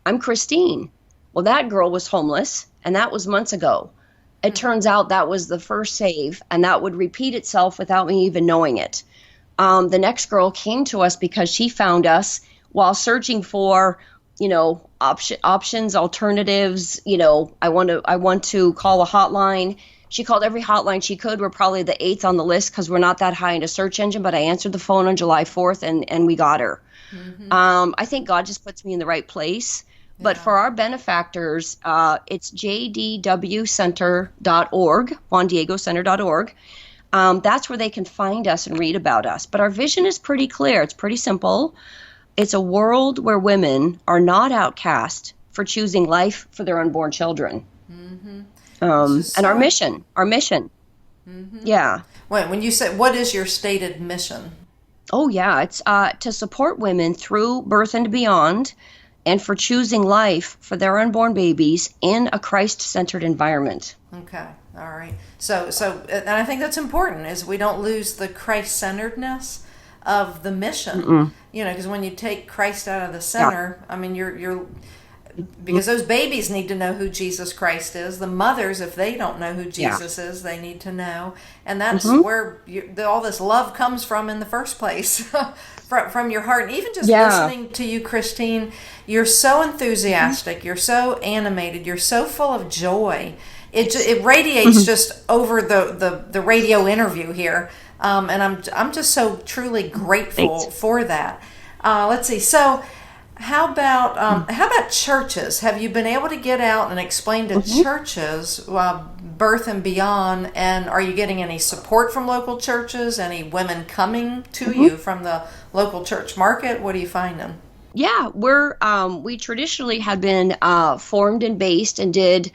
I'm Christine." Well, that girl was homeless, and that was months ago. It turns out that was the first save, and that would repeat itself without me even knowing it. The next girl came to us because she found us while searching for, options, alternatives. I want to call a hotline. She called every hotline she could. We're probably the 8th on the list because we're not that high in a search engine, but I answered the phone on July 4th and we got her. I think God just puts me in the right place. But for our benefactors, it's jdwcenter.org, JuanDiegoCenter.org. That's where they can find us and read about us. But our vision is pretty clear. It's pretty simple. It's a world where women are not outcast for choosing life for their unborn children. And our mission. Yeah. Wait, when you say, what is your stated mission? Oh, yeah. It's to support women through birth and beyond, and for choosing life for their unborn babies in a Christ-centered environment. Okay, all right. So, and I think that's important, is we don't lose the Christ-centeredness of the mission. Because when you take Christ out of the center, I mean, you're because those babies need to know who Jesus Christ is. The mothers, if they don't know who Jesus is, they need to know. And that's where all this love comes from in the first place, from your heart. And even just listening to you, Christine, you're so enthusiastic, you're so animated, you're so full of joy. It radiates just over the radio interview here. And I'm just so truly grateful for that. Let's see. So, how about churches? Have you been able to get out and explain to churches birth and beyond? And are you getting any support from local churches? Any women coming to you from the local church market? What are you finding? Yeah, we traditionally had been formed and based and did,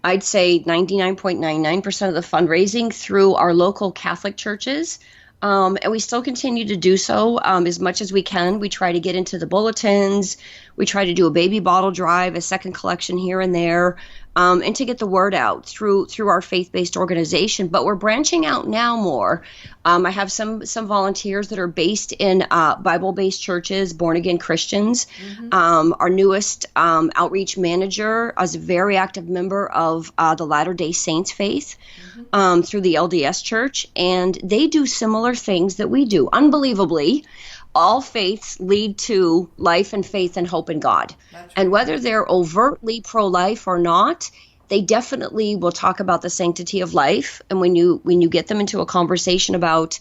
I'd say 99.99% of the fundraising through our local Catholic churches. And we still continue to do so as much as we can. We try to get into the bulletins. We try to do a baby bottle drive, a second collection here and there, and to get the word out through our faith-based organization. But we're branching out now more. I have some volunteers that are based in Bible-based churches, born-again Christians. Our newest outreach manager is a very active member of the Latter-day Saints faith through the LDS Church, and they do similar things that we do. Unbelievably, all faiths lead to life and faith and hope in God. And whether they're overtly pro-life or not, they definitely will talk about the sanctity of life. And when you get them into a conversation about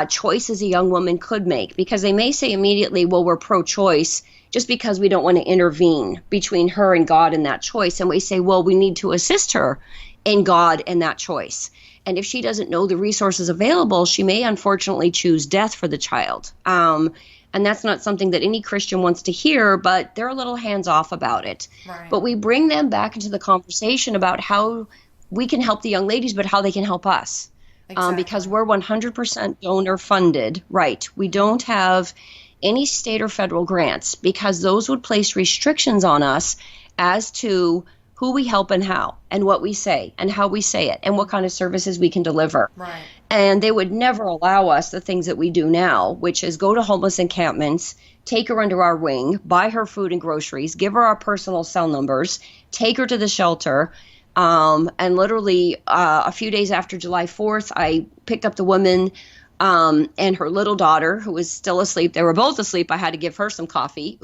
choices a young woman could make, because they may say immediately, well, we're pro-choice, just because we don't want to intervene between her and God in that choice. And we say, well, we need to assist her in God in that choice. And if she doesn't know the resources available, she may unfortunately choose death for the child. And that's not something that any Christian wants to hear, but they're a little hands-off about it. Right. But we bring them back into the conversation about how we can help the young ladies, but how they can help us. Exactly. Because we're 100% donor funded. Right. We don't have any state or federal grants because those would place restrictions on us as to who we help and how, and what we say, and how we say it, and what kind of services we can deliver. Right. And they would never allow us the things that we do now, which is go to homeless encampments, take her under our wing, buy her food and groceries, give her our personal cell numbers, take her to the shelter. And literally a few days after July 4th, I picked up the woman and her little daughter, who was still asleep. They were both asleep. I had to give her some coffee,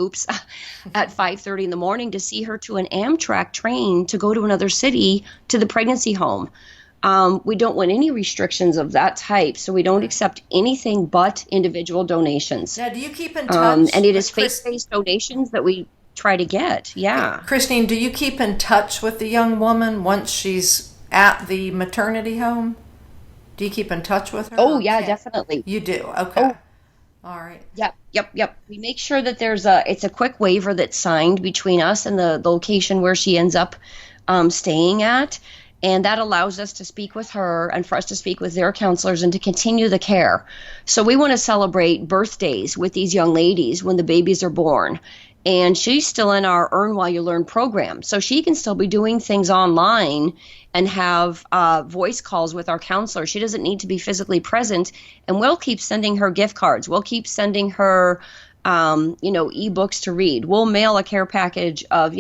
at 5:30 in the morning to see her to an Amtrak train to go to another city to the pregnancy home. We don't want any restrictions of that type, so we don't accept anything but individual donations. Now, do you keep in touch? And it is faith-based donations that we try to get. Yeah. Christine, do you keep in touch with the young woman once she's at the maternity home? Do you keep in touch with her? Oh, yeah, definitely. You do? Okay. Oh, All right. yep. We make sure that it's a quick waiver that's signed between us and the location where she ends up staying at. And that allows us to speak with her and for us to speak with their counselors and to continue the care. So we want to celebrate birthdays with these young ladies when the babies are born. And she's still in our Earn While You Learn program. So she can still be doing things online and have voice calls with our counselor. She doesn't need to be physically present. And we'll keep sending her gift cards. We'll keep sending her, ebooks to read. We'll mail a care package of,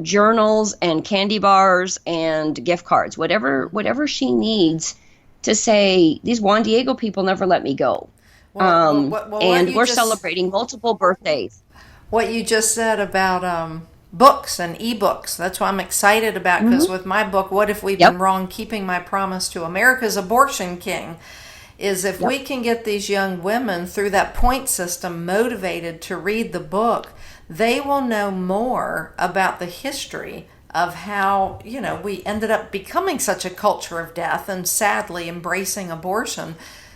journals and candy bars and gift cards, whatever she needs to say, these Juan Diego people never let me go. And we're celebrating multiple birthdays. What you just said about books and ebooks, that's what I'm excited about, because with my book, What If We've Been Wrong? Keeping My Promise to America's Abortion King, is if we can get these young women through that point system motivated to read the book, they will know more about the history of how, we ended up becoming such a culture of death and sadly embracing abortion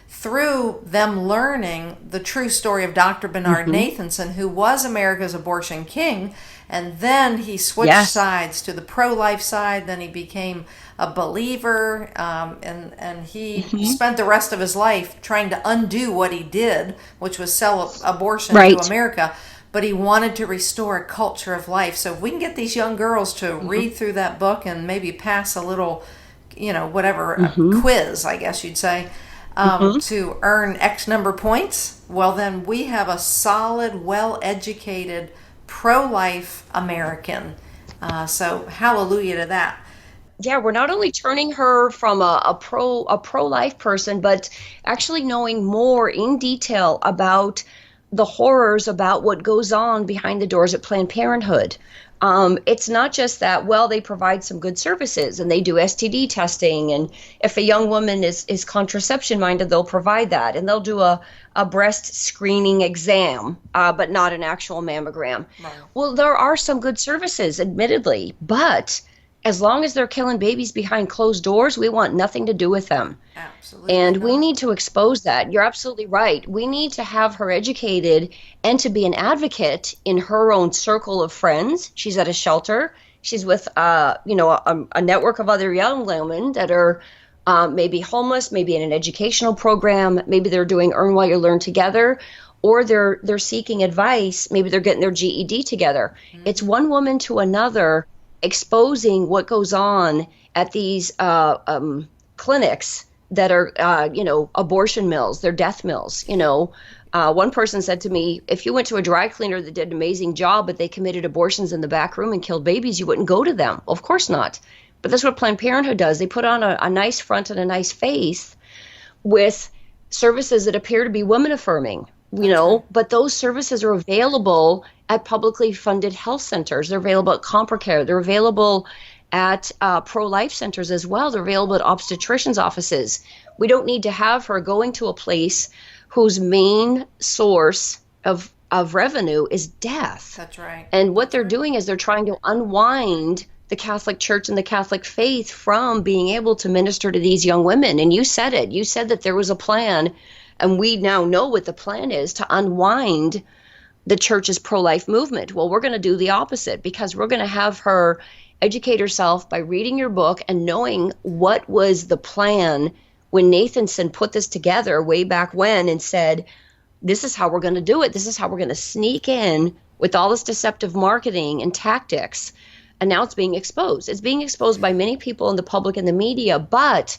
through them learning the true story of Dr. Bernard Nathanson, who was America's abortion king, and then he switched sides to the pro-life side. Then he became a believer, and he spent the rest of his life trying to undo what he did, which was sell abortion to America. But he wanted to restore a culture of life. So if we can get these young girls to read through that book and maybe pass a little, a quiz, I guess you'd say, to earn X number of points, well, then we have a solid, well-educated, pro-life American. So hallelujah to that. Yeah, we're not only turning her from a pro-life person, but actually knowing more in detail about the horrors about what goes on behind the doors at Planned Parenthood. It's not just that, they provide some good services and they do STD testing. And if a young woman is contraception minded, they'll provide that. And they'll do a breast screening exam, but not an actual mammogram. Right. Well, there are some good services, admittedly, but as long as they're killing babies behind closed doors, we want nothing to do with them. Absolutely. And we need to expose that. You're absolutely right. We need to have her educated and to be an advocate in her own circle of friends. She's at a shelter. She's with, a network of other young women that are maybe homeless, maybe in an educational program. Maybe they're doing Earn While You Learn together, or they're seeking advice. Maybe they're getting their GED together. It's one woman to another, exposing what goes on at these clinics that are, abortion mills, they're death mills. One person said to me, if you went to a dry cleaner that did an amazing job, but they committed abortions in the back room and killed babies, you wouldn't go to them. Well, of course not. But that's what Planned Parenthood does. They put on a nice front and a nice face with services that appear to be women affirming, but those services are available at publicly funded health centers. They're available at CompraCare. They're available at pro-life centers as well. They're available at obstetricians' offices. We don't need to have her going to a place whose main source of revenue is death. That's right. And what they're doing is they're trying to unwind the Catholic Church and the Catholic faith from being able to minister to these young women. And you said it. You said that there was a plan, and we now know what the plan is, to unwind the church's pro-life movement. Well, we're going to do the opposite, because we're going to have her educate herself by reading your book and knowing what was the plan when Nathanson put this together way back when and said, this is how we're going to do it. This is how we're going to sneak in with all this deceptive marketing and tactics. And now it's being exposed. It's being exposed by many people in the public and the media, but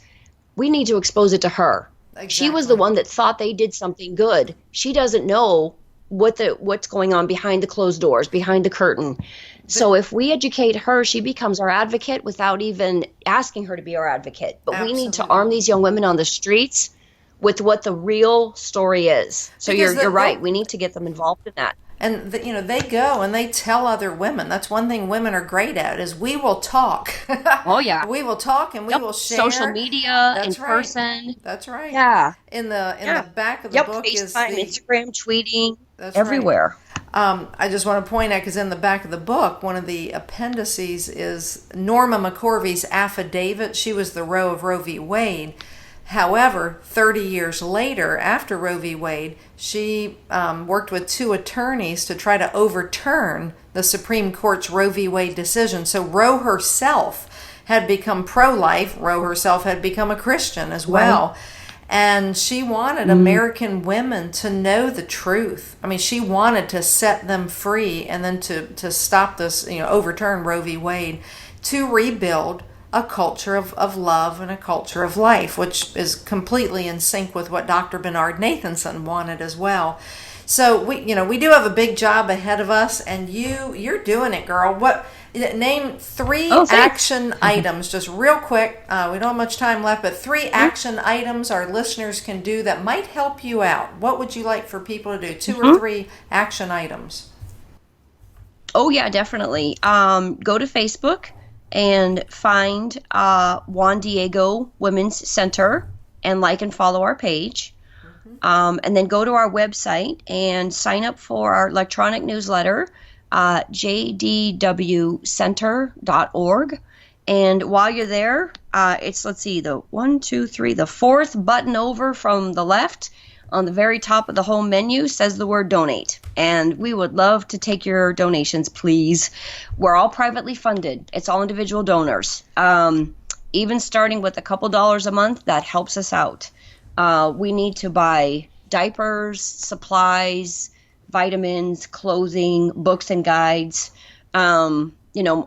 we need to expose it to her. Exactly. She was the one that thought they did something good. She doesn't know what's going on behind the closed doors, behind the curtain. So if we educate her, she becomes our advocate without even asking her to be our advocate. But Absolutely. We need to arm these young women on the streets with what the real story is. So you're right. We need to get them involved in that. And they go and they tell other women. That's one thing women are great at, is we will talk. Oh yeah, we will talk and we will share. Social media, in person. That's right. Yeah. In the back of the book FaceTime, is Instagram, tweeting, everywhere. Right. I just want to point out, because in the back of the book, one of the appendices is Norma McCorvey's affidavit. She was the Roe of Roe v. Wade. However, 30 years later, after Roe v. Wade, she worked with 2 attorneys to try to overturn the Supreme Court's Roe v. Wade decision. So Roe herself had become pro-life. Roe herself had become a Christian as well. Right. And she wanted American women to know the truth. I mean, she wanted to set them free and then to stop this, overturn Roe v. Wade, to rebuild a culture of love and a culture of life, which is completely in sync with what Dr. Bernard Nathanson wanted as well. So we do have a big job ahead of us, and you're doing it, girl. Name 3 action items, just real quick. We don't have much time left, but 3 action items our listeners can do that might help you out. What would you like for people to do? 2 or 3 action items. Oh yeah, definitely. Go to Facebook and find Juan Diego Women's Center and like and follow our page. And then go to our website and sign up for our electronic newsletter, jdwcenter.org. And while you're there, it's, the 4th button over from the left on the very top of the home menu says the word donate. And we would love to take your donations, please. We're all privately funded. It's all individual donors. Even starting with a couple dollars a month, that helps us out. We need to buy diapers, supplies, vitamins, clothing, books and guides. I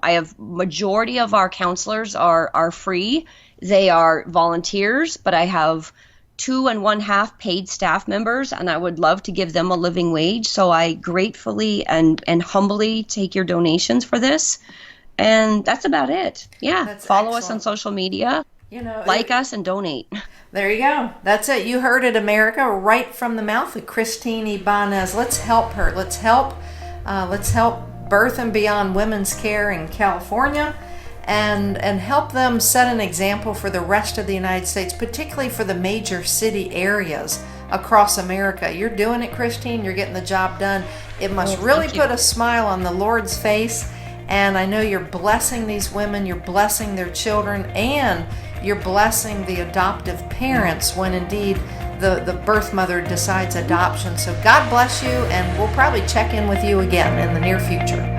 have majority of our counselors are free. They are volunteers, but I have 2 1/2 paid staff members, and I would love to give them a living wage. So I gratefully and humbly take your donations for this. And that's about it. Yeah. That's Follow excellent. us on social media. Like us and donate. There you go. That's it. You heard it, America, right from the mouth of Christine Ibanez. Let's help her. Let's help Birth and Beyond Women's Care in California, and help them set an example for the rest of the United States, particularly for the major city areas across America. You're doing it, Christine. You're getting the job done. It must really put a smile on the Lord's face. And I know you're blessing these women, you're blessing their children, and you're blessing the adoptive parents when indeed the birth mother decides adoption. So God bless you, and we'll probably check in with you again in the near future.